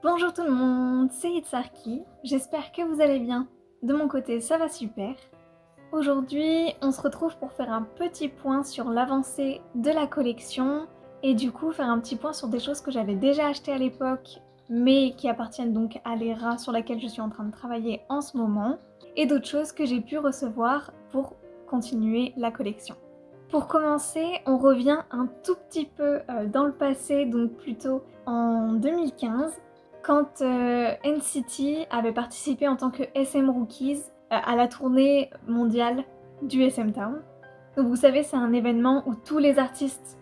Bonjour tout le monde, c'est Itsarki, j'espère que vous allez bien. De mon côté, ça va super. Aujourd'hui, on se retrouve pour faire un petit point sur l'avancée de la collection et du coup faire un petit point sur des choses que j'avais déjà achetées à l'époque mais qui appartiennent donc à l'ERA sur laquelle je suis en train de travailler en ce moment et d'autres choses que j'ai pu recevoir pour continuer la collection. Pour commencer, on revient un tout petit peu dans le passé, donc plutôt en 2015, quand NCT avait participé en tant que SM Rookies à la tournée mondiale du SM Town. Donc vous savez, c'est un événement où tous les artistes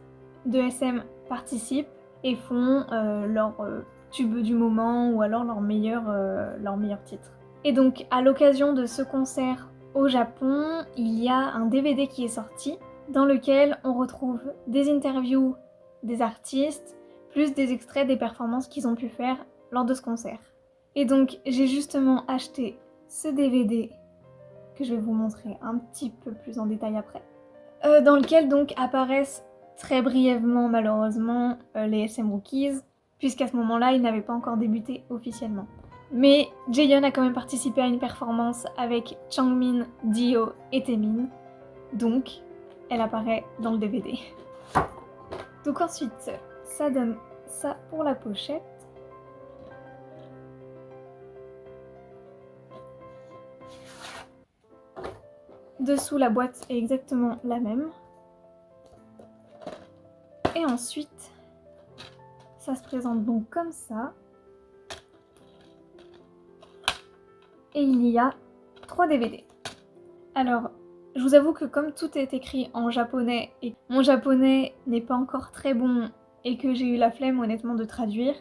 de SM participent et font leur tube du moment ou alors leur meilleur titre. Et donc à l'occasion de ce concert au Japon, il y a un DVD qui est sorti dans lequel on retrouve des interviews des artistes, plus des extraits des performances qu'ils ont pu faire lors de ce concert. Et donc j'ai justement acheté ce DVD que je vais vous montrer un petit peu plus en détail après, dans lequel donc apparaissent très brièvement malheureusement les SM Rookies, puisqu'à ce moment-là ils n'avaient pas encore débuté officiellement. Mais Jaehyun a quand même participé à une performance avec Changmin, Dio et Taemin, donc elle apparaît dans le DVD. Donc ensuite, ça donne ça pour la pochette. Dessous, la boîte est exactement la même. Et ensuite, ça se présente donc comme ça. Et il y a 3 DVD. Alors, je vous avoue que comme tout est écrit en japonais et mon japonais n'est pas encore très bon et que j'ai eu la flemme honnêtement de traduire,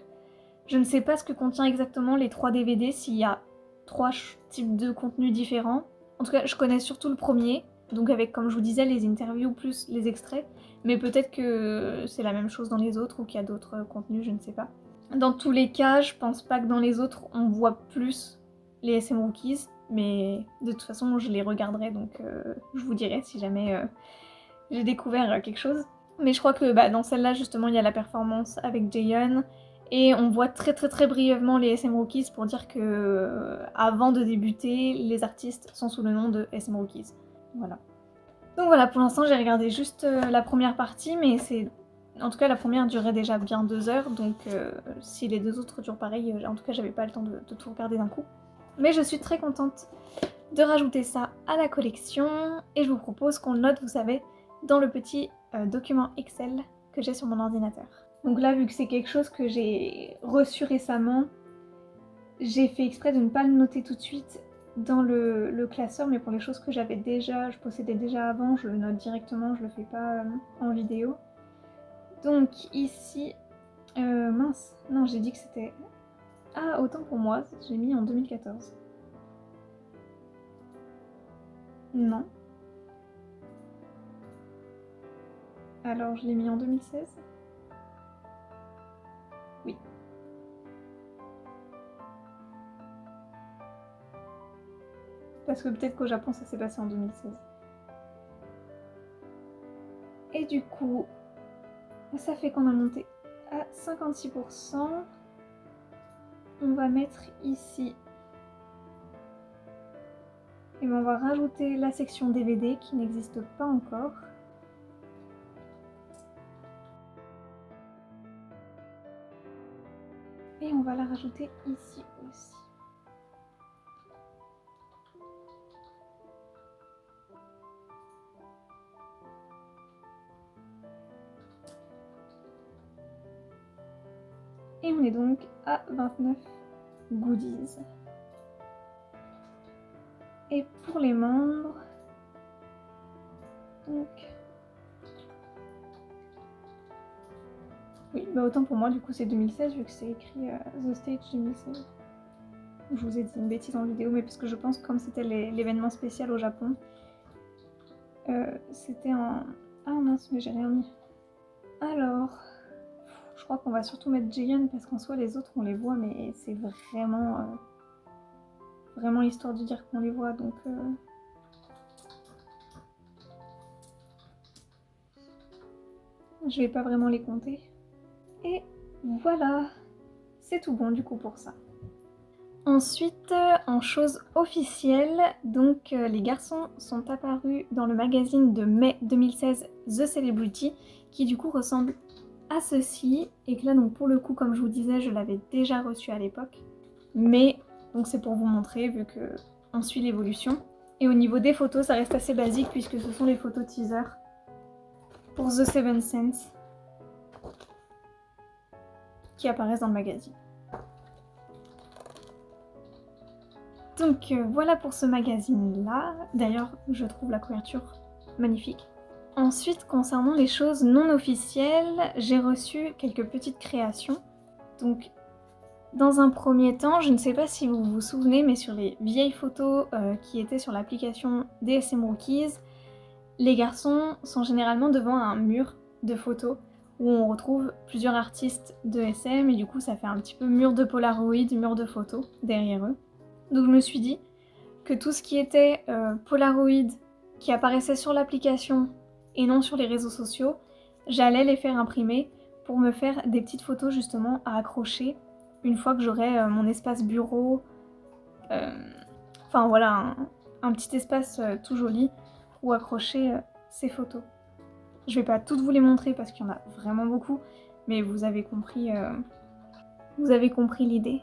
je ne sais pas ce que contient exactement les 3 DVD, s'il y a 3 types de contenus différents. En tout cas, je connais surtout le premier, donc avec, comme je vous disais, les interviews plus les extraits, mais peut-être que c'est la même chose dans les autres ou qu'il y a d'autres contenus, je ne sais pas. Dans tous les cas, je pense pas que dans les autres on voit plus les SM Rookies, mais de toute façon je les regarderai, donc je vous dirai si jamais j'ai découvert quelque chose. Mais je crois que dans celle-là justement il y a la performance avec Jaehyun, et on voit très brièvement les SM Rookies pour dire que avant de débuter, les artistes sont sous le nom de SM Rookies. Voilà. Donc voilà, pour l'instant j'ai regardé juste la première partie, mais c'est... En tout cas la première durait déjà bien 2 heures, donc si les deux autres durent pareil, en tout cas j'avais pas le temps de tout regarder d'un coup. Mais je suis très contente de rajouter ça à la collection, et je vous propose qu'on le note, vous savez, dans le petit document Excel que j'ai sur mon ordinateur. Donc là, vu que c'est quelque chose que j'ai reçu récemment, j'ai fait exprès de ne pas le noter tout de suite dans le classeur, mais pour les choses que j'avais déjà, je possédais déjà avant, je le note directement, je le fais pas en vidéo. Donc ici, mince, non j'ai dit que c'était... Ah, autant pour moi, j'ai mis en 2014. Non. Alors je l'ai mis en 2016. Oui. Parce que peut-être qu'au Japon ça s'est passé en 2016. Et du coup, ça fait qu'on a monté à 56%. On va mettre ici, et on va rajouter la section DVD qui n'existe pas encore. Et on va la rajouter ici aussi. Et on est donc à 29 goodies. Et pour les membres, donc... Oui, autant pour moi, du coup c'est 2016 vu que c'est écrit The Stage 2016. Je vous ai dit une bêtise en vidéo, mais parce que je pense que comme c'était l'événement spécial au Japon, c'était en... Ah mince, mais j'ai rien mis. Alors, je crois qu'on va surtout mettre Jaehyun parce qu'en soi les autres on les voit, mais c'est vraiment vraiment histoire de dire qu'on les voit, donc je vais pas vraiment les compter. Et voilà, c'est tout bon du coup pour ça. Ensuite, en chose officielle, donc les garçons sont apparus dans le magazine de mai 2016 The Celebrity, qui du coup ressemble à ceci, et que là donc pour le coup comme je vous disais je l'avais déjà reçu à l'époque, mais donc c'est pour vous montrer vu que on suit l'évolution. Et au niveau des photos ça reste assez basique puisque ce sont les photos teaser pour The Seven Sense qui apparaissent dans le magazine. Donc voilà pour ce magazine là, d'ailleurs je trouve la couverture magnifique. Ensuite concernant les choses non officielles, j'ai reçu quelques petites créations. Donc dans un premier temps, je ne sais pas si vous vous souvenez, mais sur les vieilles photos qui étaient sur l'application DSM Rookies, les garçons sont généralement devant un mur de photos où on retrouve plusieurs artistes de SM et du coup ça fait un petit peu mur de Polaroid, mur de photos derrière eux. Donc je me suis dit que tout ce qui était Polaroid qui apparaissait sur l'application et non sur les réseaux sociaux, j'allais les faire imprimer pour me faire des petites photos justement à accrocher une fois que j'aurai mon espace bureau. Enfin voilà, un petit espace tout joli où accrocher ces photos. Je vais pas toutes vous les montrer parce qu'il y en a vraiment beaucoup, mais vous avez compris l'idée.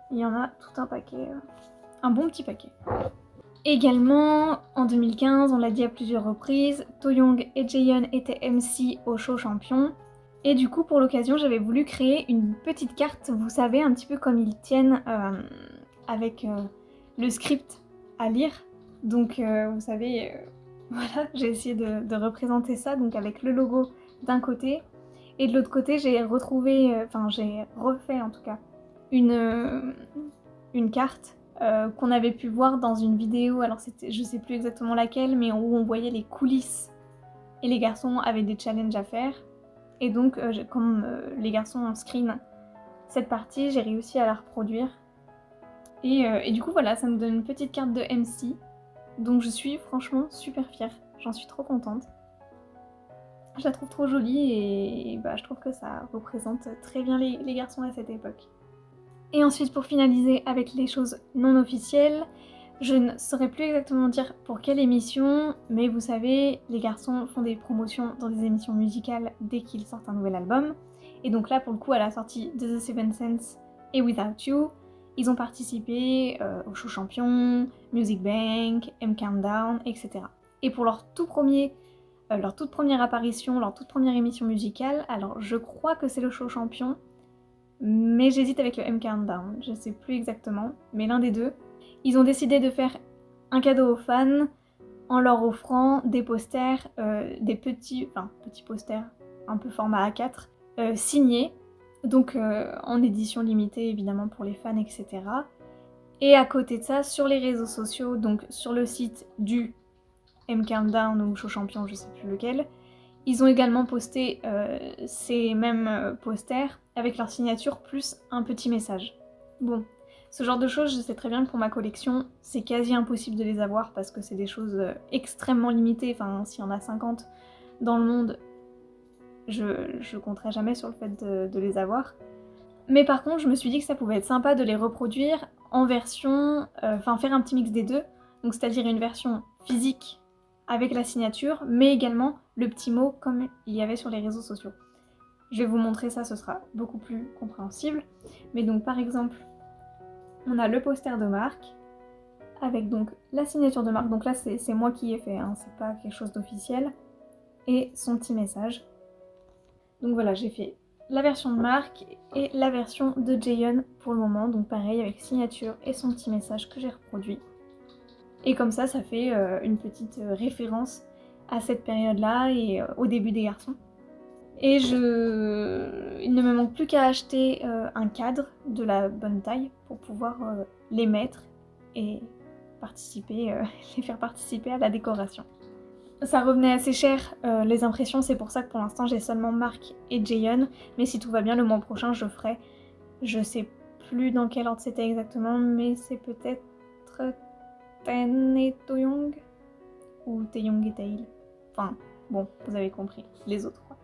Il y en a tout un paquet, un bon petit paquet. Également, en 2015, on l'a dit à plusieurs reprises, Taehyung et Jaehyun étaient MC au show champion. Et du coup, pour l'occasion, j'avais voulu créer une petite carte, vous savez, un petit peu comme ils tiennent avec le script à lire. Donc, vous savez, voilà, j'ai essayé de représenter ça, donc avec le logo d'un côté. Et de l'autre côté, j'ai refait en tout cas, une carte qu'on avait pu voir dans une vidéo, alors c'était, je sais plus exactement laquelle, mais où on voyait les coulisses et les garçons avaient des challenges à faire. Et donc, comme les garçons ont screen cette partie, j'ai réussi à la reproduire. Et du coup, voilà, ça me donne une petite carte de MC, donc je suis franchement super fière. J'en suis trop contente. Je la trouve trop jolie et bah, je trouve que ça représente très bien les garçons à cette époque. Et ensuite, pour finaliser avec les choses non officielles, je ne saurais plus exactement dire pour quelle émission, mais vous savez, les garçons font des promotions dans des émissions musicales dès qu'ils sortent un nouvel album. Et donc là, pour le coup, à la sortie de The Seven Sense et Without You, ils ont participé au Show Champion, Music Bank, M Countdown, etc. Et pour leur toute première apparition, leur toute première émission musicale, alors je crois que c'est le Show Champion, mais j'hésite avec le M Countdown, je sais plus exactement, mais l'un des deux. Ils ont décidé de faire un cadeau aux fans en leur offrant des posters, des petits posters, un peu format A4, signés, donc en édition limitée évidemment pour les fans, etc. Et à côté de ça, sur les réseaux sociaux, donc sur le site du M Countdown ou Show Champion, je sais plus lequel, ils ont également posté ces mêmes posters avec leur signature plus un petit message. Bon, ce genre de choses, je sais très bien que pour ma collection, c'est quasi impossible de les avoir parce que c'est des choses extrêmement limitées. Enfin, s'il y en a 50 dans le monde, je compterai jamais sur le fait de les avoir. Mais par contre, je me suis dit que ça pouvait être sympa de les reproduire en version... faire un petit mix des deux. Donc c'est-à-dire une version physique avec la signature, mais également le petit mot comme il y avait sur les réseaux sociaux. Je vais vous montrer ça, ce sera beaucoup plus compréhensible. Mais donc par exemple, on a le poster de marque, avec donc la signature de marque. Donc là c'est moi qui ai fait, hein, c'est pas quelque chose d'officiel. Et son petit message. Donc voilà, j'ai fait la version de marque et la version de Jaehyun pour le moment. Donc pareil, avec signature et son petit message que j'ai reproduit. Et comme ça fait une petite référence à cette période-là et au début des garçons. Et il ne me manque plus qu'à acheter un cadre de la bonne taille pour pouvoir les mettre et les faire participer à la décoration. Ça revenait assez cher les impressions, c'est pour ça que pour l'instant j'ai seulement Mark et Jaehyun, mais si tout va bien le mois prochain je ferai, je sais plus dans quel ordre c'était exactement, mais c'est peut-être Ten et Taehyung ou Taehyung et Taeil. Enfin bon, vous avez compris, les autres quoi.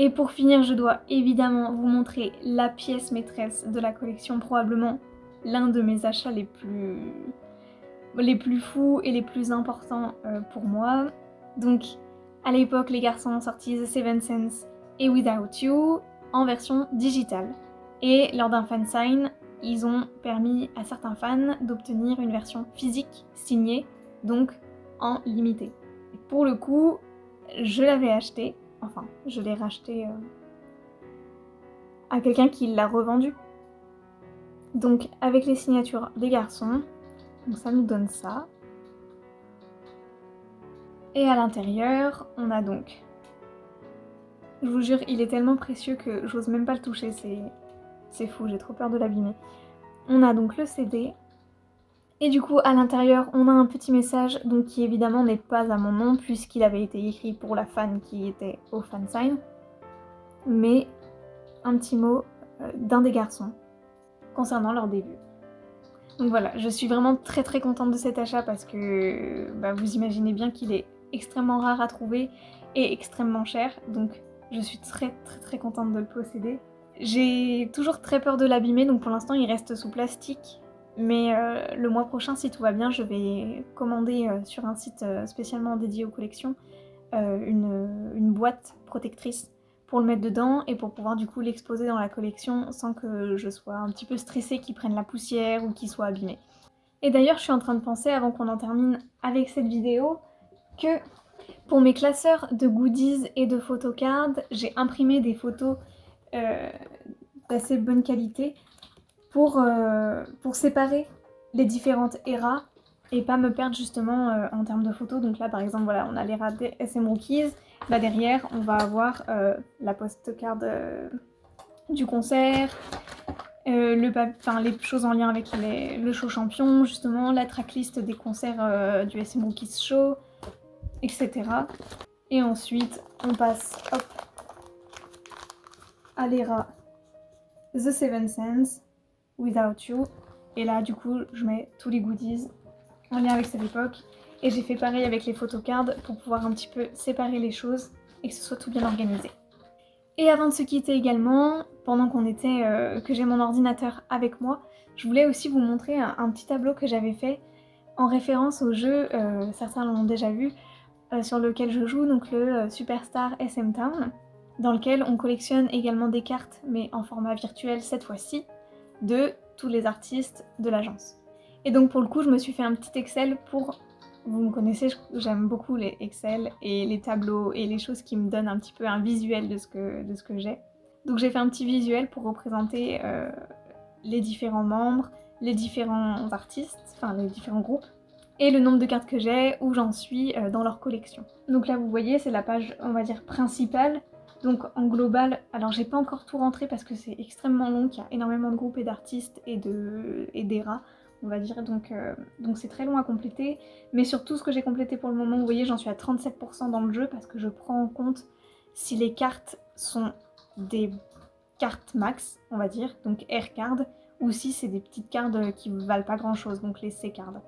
Et pour finir, je dois évidemment vous montrer la pièce maîtresse de la collection, probablement l'un de mes achats les plus fous et les plus importants pour moi. Donc à l'époque, les garçons ont sorti The Seven Sense et Without You en version digitale. Et lors d'un fansign, ils ont permis à certains fans d'obtenir une version physique signée, donc en limité. Pour le coup, je l'avais acheté, enfin, je l'ai racheté à quelqu'un qui l'a revendu. Donc avec les signatures des garçons, donc ça nous donne ça. Et à l'intérieur, on a donc... Je vous jure, il est tellement précieux que j'ose même pas le toucher, c'est fou, j'ai trop peur de l'abîmer. On a donc le CD. Et du coup, à l'intérieur, on a un petit message, donc qui évidemment n'est pas à mon nom, puisqu'il avait été écrit pour la fan qui était au fansign. Mais un petit mot d'un des garçons concernant leur début. Donc voilà, je suis vraiment très très contente de cet achat parce que vous imaginez bien qu'il est extrêmement rare à trouver et extrêmement cher, donc je suis très très très contente de le posséder. J'ai toujours très peur de l'abîmer, donc pour l'instant il reste sous plastique, mais le mois prochain, si tout va bien, je vais commander sur un site spécialement dédié aux collections une boîte protectrice pour le mettre dedans et pour pouvoir du coup l'exposer dans la collection sans que je sois un petit peu stressée qu'il prenne la poussière ou qu'il soit abîmé. Et d'ailleurs, je suis en train de penser, avant qu'on en termine avec cette vidéo, que pour mes classeurs de goodies et de photocards, j'ai imprimé des photos d'assez bonne qualité pour séparer les différentes eras et pas me perdre justement en termes de photos. Donc là par exemple voilà, on a l'era des SM Rookies, là derrière on va avoir la postcard du concert, les choses en lien avec le show champion, justement la tracklist des concerts du SM Rookies Show, etc. Et ensuite on passe hop, à l'era The Seven Sense, Without You, et là du coup je mets tous les goodies en lien avec cette époque, et j'ai fait pareil avec les photocards pour pouvoir un petit peu séparer les choses et que ce soit tout bien organisé. Et avant de se quitter également, pendant que j'ai mon ordinateur avec moi, je voulais aussi vous montrer un petit tableau que j'avais fait en référence au jeu, certains l'ont déjà vu, sur lequel je joue, donc le Superstar SM Town, dans lequel on collectionne également des cartes, mais en format virtuel cette fois-ci, de tous les artistes de l'agence. Et donc pour le coup, je me suis fait un petit Excel pour... Vous me connaissez, j'aime beaucoup les Excel et les tableaux et les choses qui me donnent un petit peu un visuel de ce que j'ai. Donc j'ai fait un petit visuel pour représenter les différents membres, les différents artistes, enfin les différents groupes, et le nombre de cartes que j'ai, où j'en suis dans leur collection. Donc là vous voyez, c'est la page, on va dire, principale. Donc en global, alors j'ai pas encore tout rentré parce que c'est extrêmement long, qu'il y a énormément de groupes et d'artistes et d'eras, on va dire, donc c'est très long à compléter. Mais surtout ce que j'ai complété pour le moment, vous voyez, j'en suis à 37% dans le jeu parce que je prends en compte si les cartes sont des cartes max, on va dire, donc R cards, ou si c'est des petites cartes qui valent pas grand chose, donc les C cards.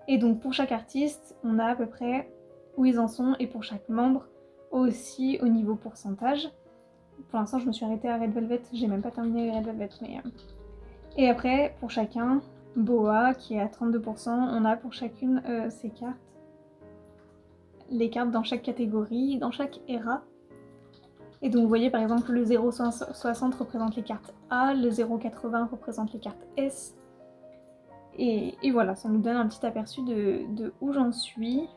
Et donc pour chaque artiste, on a à peu près où ils en sont, et pour chaque membre aussi au niveau pourcentage. Pour l'instant je me suis arrêtée à Red Velvet, j'ai même pas terminé Red Velvet, mais... Et après, pour chacun, Boa qui est à 32%, on a pour chacune ces cartes, les cartes dans chaque catégorie, dans chaque era. Et donc vous voyez par exemple le 0,60 représente les cartes A, le 0,80 représente les cartes S. Et voilà, ça nous donne un petit aperçu de où j'en suis.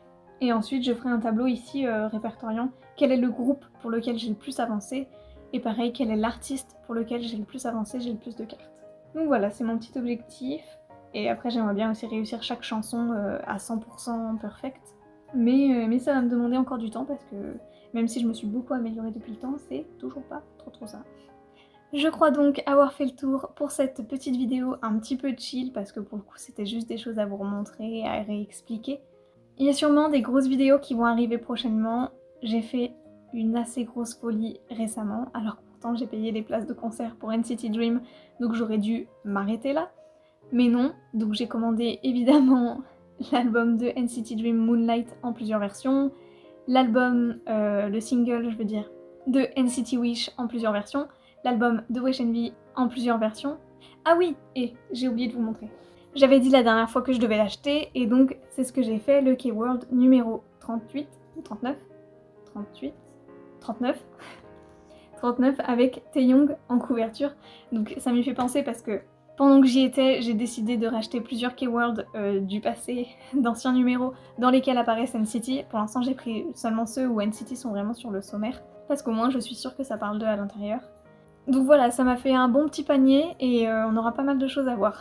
Et ensuite je ferai un tableau ici répertoriant quel est le groupe pour lequel j'ai le plus avancé. Et pareil, quel est l'artiste pour lequel j'ai le plus avancé, j'ai le plus de cartes. Donc voilà, c'est mon petit objectif. Et après j'aimerais bien aussi réussir chaque chanson à 100% perfect. Mais ça va me demander encore du temps parce que même si je me suis beaucoup améliorée depuis le temps, c'est toujours pas trop ça. Je crois donc avoir fait le tour pour cette petite vidéo un petit peu chill parce que pour le coup c'était juste des choses à vous remontrer, à réexpliquer. Il y a sûrement des grosses vidéos qui vont arriver prochainement. J'ai fait une assez grosse folie récemment, alors pourtant j'ai payé des places de concert pour NCT Dream, donc j'aurais dû m'arrêter là. Mais non, donc j'ai commandé évidemment l'album de NCT Dream Moonlight en plusieurs versions, l'album, le single je veux dire, de NCT Wish en plusieurs versions, l'album de Wesh Envy en plusieurs versions. Ah oui, et j'ai oublié de vous montrer. J'avais dit la dernière fois que je devais l'acheter, et donc c'est ce que j'ai fait, le K-World numéro 38 ou 39 38 39 39 avec Taeyong en couverture. Donc ça m'y fait penser parce que pendant que j'y étais, j'ai décidé de racheter plusieurs K-World du passé, d'anciens numéros dans lesquels apparaissent NCT. Pour l'instant j'ai pris seulement ceux où NCT sont vraiment sur le sommaire, parce qu'au moins je suis sûre que ça parle d'eux à l'intérieur. Donc voilà, ça m'a fait un bon petit panier et on aura pas mal de choses à voir.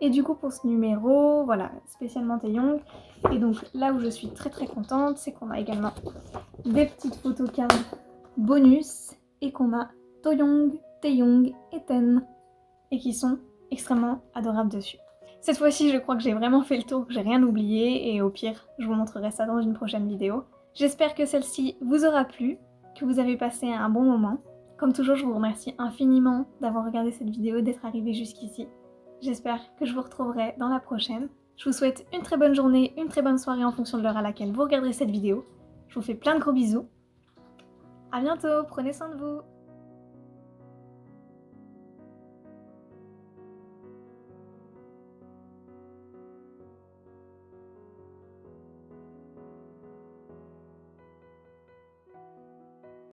Et du coup pour ce numéro, voilà, spécialement Taeyong. Et donc là où je suis très contente, c'est qu'on a également des petites photocards bonus et qu'on a Toyoung, Taeyong et Ten et qui sont extrêmement adorables dessus. Cette fois-ci, je crois que j'ai vraiment fait le tour, que j'ai rien oublié et au pire, je vous montrerai ça dans une prochaine vidéo. J'espère que celle-ci vous aura plu, que vous avez passé un bon moment. Comme toujours, je vous remercie infiniment d'avoir regardé cette vidéo, d'être arrivé jusqu'ici. J'espère que je vous retrouverai dans la prochaine. Je vous souhaite une très bonne journée, une très bonne soirée en fonction de l'heure à laquelle vous regarderez cette vidéo. Je vous fais plein de gros bisous. À bientôt, prenez soin de vous.